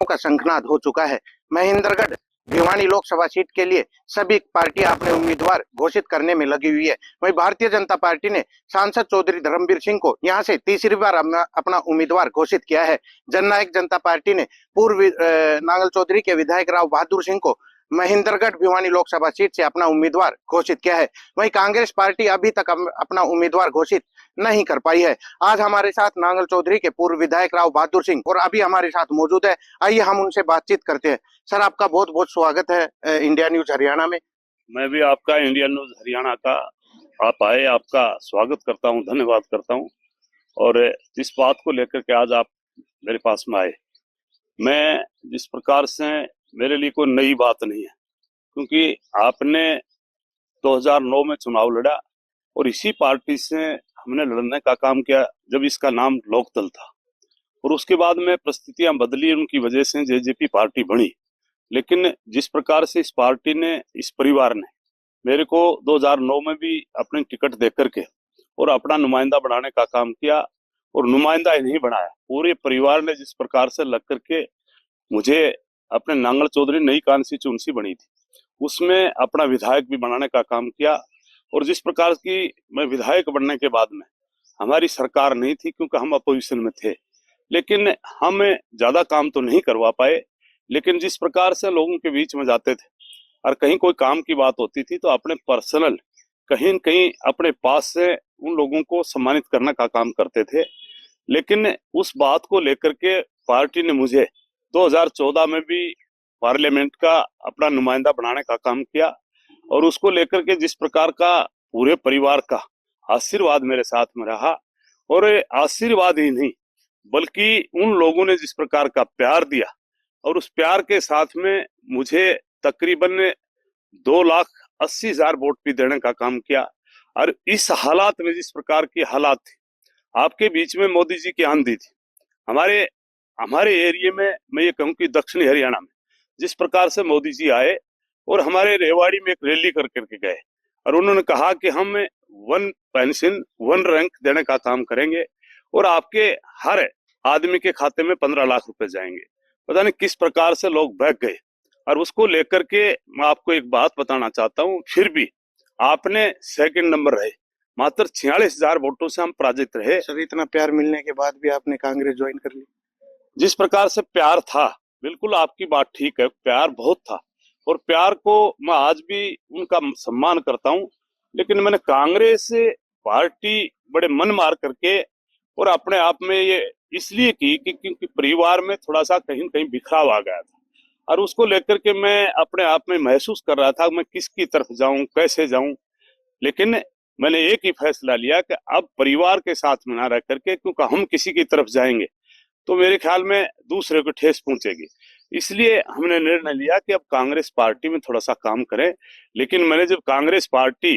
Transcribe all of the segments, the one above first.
का शंखनाद हो चुका है। महेंद्रगढ़ भिवानी लोकसभा सीट के लिए सभी पार्टियां अपने उम्मीदवार घोषित करने में लगी हुई है। वहीं भारतीय जनता पार्टी ने सांसद चौधरी धर्मवीर सिंह को यहां से तीसरी बार अपना उम्मीदवार घोषित किया है। जननायक जनता पार्टी ने पूर्व नांगल चौधरी के विधायक राव बहादुर सिंह को महेंद्रगढ़ भिवानी लोकसभा सीट से अपना उम्मीदवार घोषित किया है। वहीं कांग्रेस पार्टी अभी तक अपना उम्मीदवार घोषित नहीं कर पाई है। आज हमारे साथ नांगल चौधरी के पूर्व विधायक राव बहादुर सिंह और अभी हमारे साथ मौजूद है। आइए हम उनसे बातचीत करते हैं। सर, आपका बहुत बहुत स्वागत है इंडिया न्यूज हरियाणा में। मैं भी आपका इंडिया न्यूज हरियाणा का आप आए, आपका स्वागत करता हूं, धन्यवाद करता हूं। और इस बात को लेकर के आज आप मेरे पास में आए, मैं जिस प्रकार से, मेरे लिए कोई नई बात नहीं है, क्योंकि आपने 2009 में चुनाव लड़ा और इसी पार्टी से हमने लड़ने का काम किया जब इसका नाम लोकदल था। और उसके बाद में परिस्थितियां बदली, उनकी वजह से जेजेपी पार्टी बनी। लेकिन जिस प्रकार से इस पार्टी ने, इस परिवार ने मेरे को 2009 में भी अपनी टिकट दे करके और अपना नुमाइंदा बनाने का काम किया, और नुमाइंदा ही नहीं बनाया, पूरे परिवार ने जिस प्रकार से लग करके मुझे अपने नांगल चौधरी नई कॉन्स्टिट्यूंसी बनी थी उसमें अपना विधायक भी बनाने का काम किया। और जिस प्रकार की मैं विधायक बनने के बाद में, हमारी सरकार नहीं थी क्योंकि हम अपोजिशन में थे, लेकिन हम ज्यादा काम तो नहीं करवा पाए। लेकिन जिस प्रकार से लोगों के बीच में जाते थे और कहीं कोई काम की बात होती थी तो अपने पर्सनल कहीं न कहीं अपने पास से उन लोगों को सम्मानित करने का काम करते थे। लेकिन उस बात को लेकर के पार्टी ने मुझे 2014 में भी पार्लियामेंट का अपना नुमाइंदा बनाने का काम किया, और उसको लेकर के जिस प्रकार का पूरे परिवार का आशीर्वाद मेरे साथ में रहा, और आशीर्वाद ही नहीं बल्कि उन लोगों ने जिस प्रकार का प्यार दिया, और उस प्यार के साथ में मुझे तकरीबन 2,80,000 वोट भी देने का काम किया। और इस हालात में, जिस प्रकार की हालात थी, आपके बीच में मोदी जी की आंधी थी, हमारे हमारे एरिया में, मैं ये कहूँ कि दक्षिणी हरियाणा में जिस प्रकार से मोदी जी आए और हमारे रेवाड़ी में एक रैली कर करके गए, और उन्होंने कहा कि हम 1 पेंशन 1 रैंक देने का काम करेंगे और आपके हर आदमी के खाते में 15 लाख रुपए जाएंगे। पता नहीं किस प्रकार से लोग बहक गए। और उसको लेकर के मैं आपको एक बात बताना चाहता हूँ, फिर भी आपने सेकंड नंबर रहे, मात्र 46,000 वोटों से हम पराजित रहे। सर, इतना प्यार मिलने के बाद भी आपने कांग्रेस ज्वाइन कर ली। जिस प्रकार से प्यार था, बिल्कुल आपकी बात ठीक है, प्यार बहुत था, और प्यार को मैं आज भी उनका सम्मान करता हूँ। लेकिन मैंने कांग्रेस पार्टी बड़े मन मार करके और अपने आप में ये इसलिए की कि क्योंकि परिवार में थोड़ा सा कहीं कहीं बिखराव आ गया था, और उसको लेकर के मैं अपने आप में महसूस कर रहा था मैं किसकी तरफ जाऊं, कैसे जाऊं। लेकिन मैंने एक ही फैसला लिया कि अब परिवार के साथ में ना रह करके, क्योंकि हम किसी की तरफ जाएंगे तो मेरे ख्याल में दूसरे को ठेस पहुंचेगी, इसलिए हमने निर्णय लिया कि अब कांग्रेस पार्टी में थोड़ा सा काम करें। लेकिन मैंने जब कांग्रेस पार्टी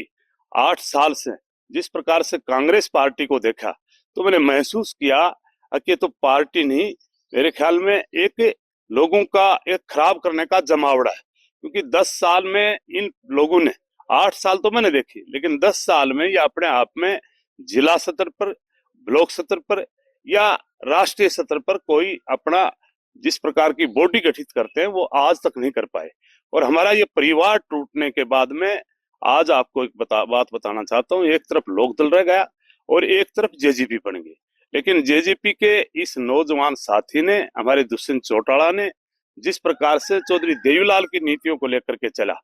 8 साल से जिस प्रकार से कांग्रेस पार्टी को देखा, तो मैंने महसूस किया कि ये तो पार्टी नहीं, मेरे ख्याल में एक लोगों का एक खराब करने का जमावड़ा है। क्योंकि 10 साल में इन लोगों ने, 8 साल तो मैंने देखी, लेकिन 10 साल में ये अपने आप में जिला स्तर पर, ब्लॉक स्तर पर या राष्ट्रीय स्तर पर कोई अपना जिस प्रकार की बॉडी गठित करते हैं वो आज तक नहीं कर पाए। और हमारा ये परिवार टूटने के बाद में आज आपको एक बात बताना चाहता हूँ, एक तरफ लोकदल रह गया और एक तरफ जेजेपी बन गई। लेकिन जेजेपी के इस नौजवान साथी ने, हमारे दुष्यंत चौटाला ने, जिस प्रकार से चौधरी देवीलाल की नीतियों को लेकर के चला,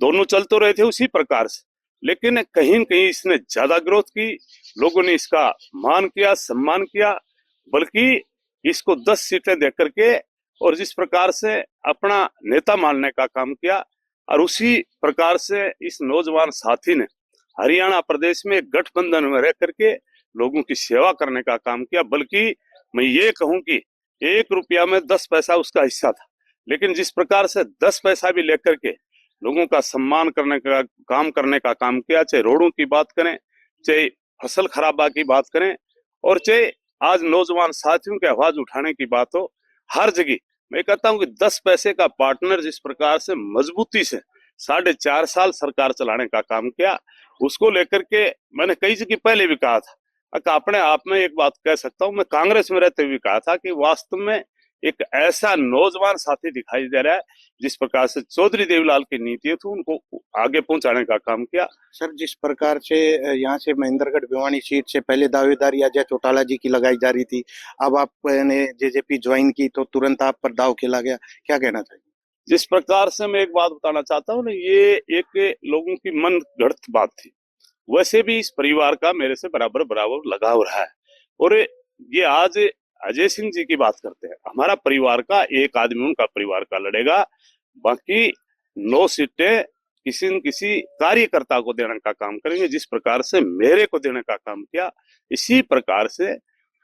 दोनों चल तो रहे थे उसी प्रकार से, लेकिन कहीं न कहीं इसने ज्यादा ग्रोथ की, लोगों ने इसका मान किया, सम्मान किया, बल्कि इसको 10 सीटें दे करके और जिस प्रकार से अपना नेता मानने का काम किया। और उसी प्रकार से इस नौजवान साथी ने हरियाणा प्रदेश में गठबंधन में रह करके लोगों की सेवा करने का काम किया। बल्कि मैं ये कहूं कि 1 रुपया में 10 पैसा उसका हिस्सा था, लेकिन जिस प्रकार से 10 पैसा भी लेकर के लोगों का सम्मान करने का काम किया, चाहे रोडों की बात करें, चाहे फसल खराबा की बात करें, और चाहे आज नौजवान साथियों की आवाज उठाने की बात हो, हर जगह मैं कहता हूं कि 10 पैसे का पार्टनर जिस प्रकार से मजबूती से 4.5 साल सरकार चलाने का काम किया, उसको लेकर के मैंने कई जगह पहले भी कहा था, अपने आप में एक बात कह सकता हूं, मैं कांग्रेस में रहते हुए कहा था कि वास्तव में एक ऐसा नौजवान साथी दिखाई दे रहा है जिस प्रकार से चौधरी देवलाल की नीति थी उनको आगे पहुंचाने का काम किया। सर, जिस प्रकार से यहाँ से महेंद्रगढ़ भिवानी सीट से पहले दावेदारी अजय चौटाला जी की लगाई जा रही थी, अब आपने जेजेपी ज्वाइन की तो तुरंत आप पर दाव खेला गया, क्या कहना चाहिए? जिस प्रकार से मैं एक बात बताना चाहता हूँ ना, ये एक लोगों की मन गढ़ंत बात थी। वैसे भी इस परिवार का मेरे से बराबर बराबर लगाव रहा है और ये आज अजय सिंह जी की बात करते हैं। हमारा परिवार का एक आदमी उनका परिवार का लड़ेगा, बाकी 9 सीटें किसी न किसी कार्यकर्ता को देने का काम करेंगे। जिस प्रकार से मेरे को देने का काम किया, इसी प्रकार से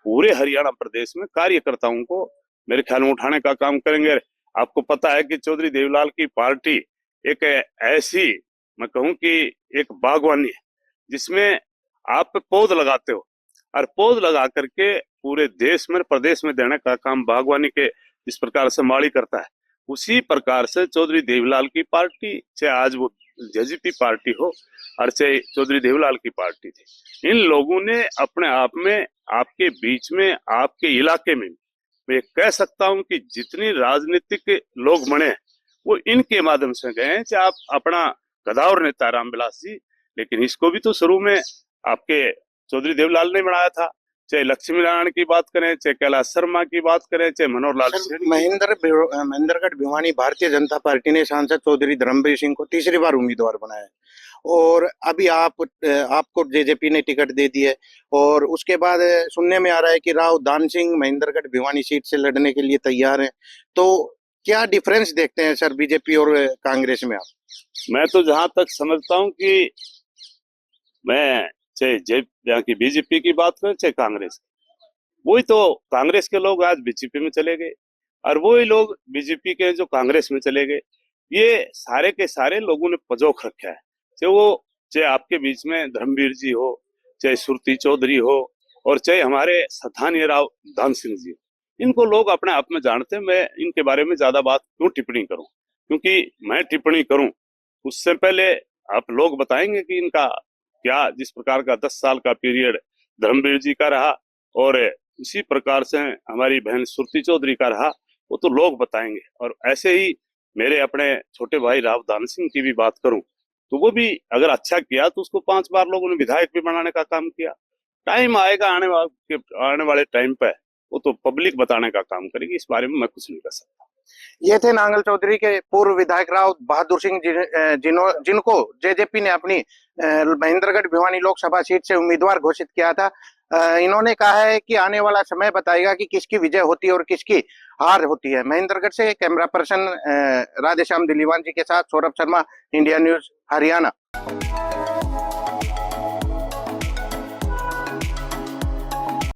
पूरे हरियाणा प्रदेश में कार्यकर्ताओं को मेरे ख्याल में उठाने का काम करेंगे। आपको पता है कि चौधरी देवलाल की पार्टी एक ऐसी, मैं कहूं कि एक बागवानी है जिसमें आप पौध लगाते हो और पौध लगा करके पूरे देश में प्रदेश में देने का काम बागवानी के जिस प्रकार से माली करता है, उसी प्रकार से चौधरी देवलाल की पार्टी, चाहे आज वो जेजेपी पार्टी हो और चाहे चौधरी देवलाल की पार्टी थी, इन लोगों ने अपने आप में, आपके बीच में, आपके इलाके में, मैं कह सकता हूं कि जितनी राजनीतिक लोग बने वो इनके माध्यम से गए हैं। चाहे आप अपना गदावर नेता रामविलास जी, लेकिन इसको भी तो शुरू में आपके चौधरी देवलाल ने बनाया था। चाहे लक्ष्मी नारायण की बात करें, चाहे कैलाश शर्मा की बात करें, चाहे मनोहर लाल महेंद्रगढ़ भिवानी भारतीय जनता पार्टी ने सांसद चौधरी धर्मवीर सिंह को तीसरी बार उम्मीदवार बनाया है और अभी आपको जेजेपी ने टिकट दे दी है और उसके बाद सुनने में आ रहा है कि राव दान सिंह महेंद्रगढ़ भिवानी सीट से लड़ने के लिए तैयार हैं। तो क्या डिफरेंस देखते हैं सर बीजेपी और कांग्रेस में आप? मैं तो जहां तक समझता हूं कि मैं चाहे यहाँ की बीजेपी की बात करें चाहे कांग्रेस की, वही तो कांग्रेस के लोग आज बीजेपी में चले गए और वही लोग बीजेपी के जो कांग्रेस में चले गए। ये सारे के सारे लोगों ने पजोख रखा है, चाहे आपके बीच में धर्मवीर जी हो, चाहे सुरती चौधरी हो और चाहे हमारे स्थानीय राव दान सिंह जी हो, इनको लोग अपने आप में जानते हैं। मैं इनके बारे में ज्यादा बात क्यों टिप्पणी करूं, क्योंकि मैं टिप्पणी करूं उससे पहले आप लोग बताएंगे कि इनका क्या, जिस प्रकार का 10 साल का पीरियड धर्मवीर जी का रहा और उसी प्रकार से हमारी बहन सुरती चौधरी का रहा, वो तो लोग बताएंगे। और ऐसे ही मेरे अपने छोटे भाई राव दान सिंह की भी बात करूं तो वो भी अगर अच्छा किया तो उसको 5 बार लोगों ने विधायक भी बनाने का काम किया। टाइम आएगा आने वाले टाइम पे वो तो पब्लिक बताने का काम करेगी, इस बारे में मैं कुछ नहीं कर सकता। ये थे नांगल चौधरी के पूर्व विधायक राव बहादुर सिंह जिनको जेजेपी ने अपनी महेंद्रगढ़ भिवानी लोकसभा सीट से उम्मीदवार घोषित किया था। इन्होंने कहा है कि आने वाला समय बताएगा कि किसकी विजय होती है और किसकी हार होती है। महेंद्रगढ़ से कैमरा पर्सन राधेश्याम दिलीवान जी के साथ सौरभ शर्मा, इंडिया न्यूज हरियाणा।